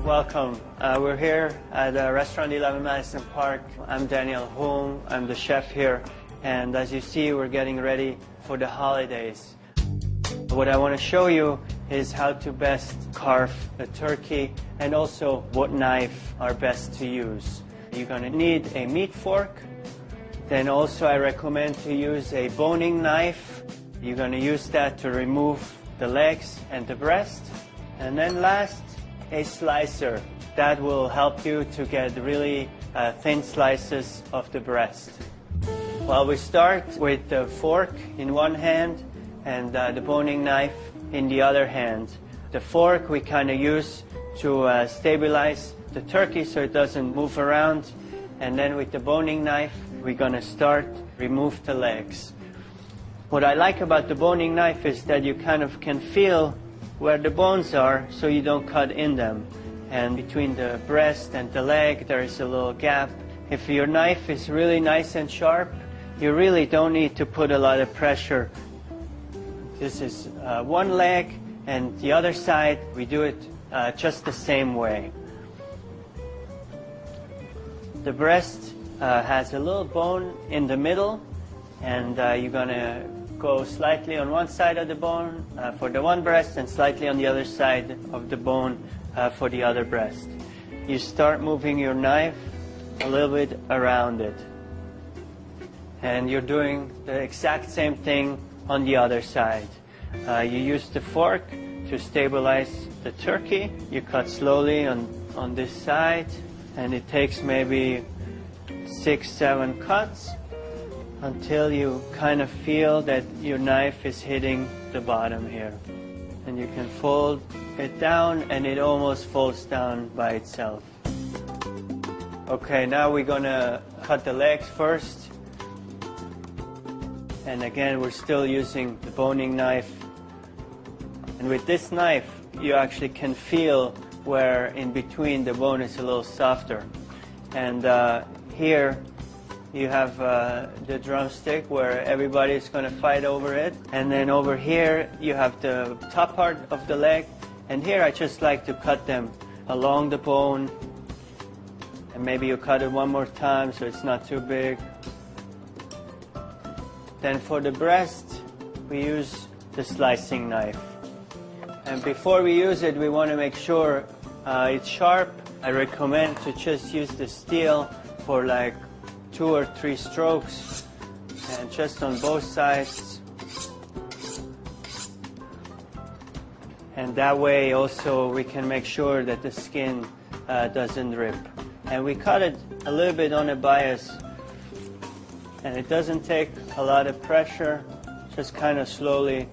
Welcome. We're here at Restaurant 11 Madison Park. I'm Daniel Holm. I'm the chef here. And as you see, we're getting ready for the holidays. What I want to show you is how to best carve a turkey and also what knife are best to use. You're going to need a meat fork. Then also I recommend to use a boning knife. You're going to use that to remove the legs and the breast. And then last, a slicer. That will help you to get really thin slices of the breast. Well, we start with the fork in one hand and the boning knife in the other hand. The fork we kind of use to stabilize the turkey so it doesn't move around. And then with the boning knife, we're going to remove the legs. What I like about the boning knife is that you kind of can feel where the bones are so you don't cut in them. And between the breast and the leg there is a little gap. If your knife is really nice and sharp, you really don't need to put a lot of pressure. This is one leg, and the other side we do it just the same way. The breast has a little bone in the middle, and you're going to go slightly on one side of the bone for the one breast and slightly on the other side of the bone for the other breast. You start moving your knife a little bit around it. And you're doing the exact same thing on the other side. You use the fork to stabilize the turkey. You cut slowly on this side, and it takes maybe 6-7 cuts until you kind of feel that your knife is hitting the bottom here. And you can fold it down and it almost folds down by itself. Okay, now we're gonna cut the legs first. And again, we're still using the boning knife. And with this knife, you actually can feel where in between the bone is a little softer. And here, you have the drumstick where everybody's going to fight over it. And then over here, you have the top part of the leg. And here, I just like to cut them along the bone. And maybe you cut it one more time so it's not too big. Then for the breast, we use the slicing knife. And before we use it, we want to make sure it's sharp. I recommend to just use the steel for like 2 or 3 strokes, and just on both sides. And that way also we can make sure that the skin doesn't rip. And we cut it a little bit on a bias, and it doesn't take a lot of pressure. Just kind of slowly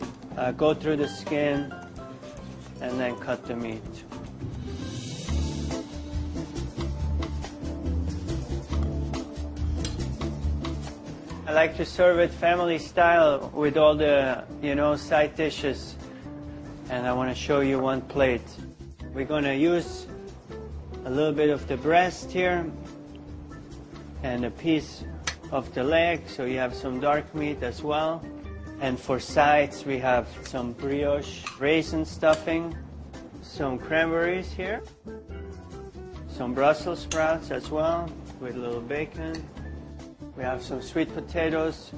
go through the skin and then cut the meat. I like to serve it family style with all the, side dishes. And I want to show you one plate. We're going to use a little bit of the breast here and a piece of the leg, so you have some dark meat as well. And for sides, we have some brioche raisin stuffing, some cranberries here, some Brussels sprouts as well with a little bacon. We have some sweet potatoes.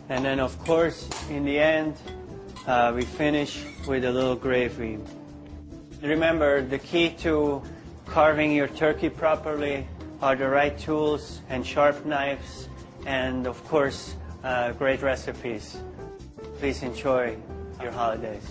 And then, of course, in the end, we finish with a little gravy. Remember, the key to carving your turkey properly are the right tools and sharp knives and, of course, great recipes. Please enjoy your holidays.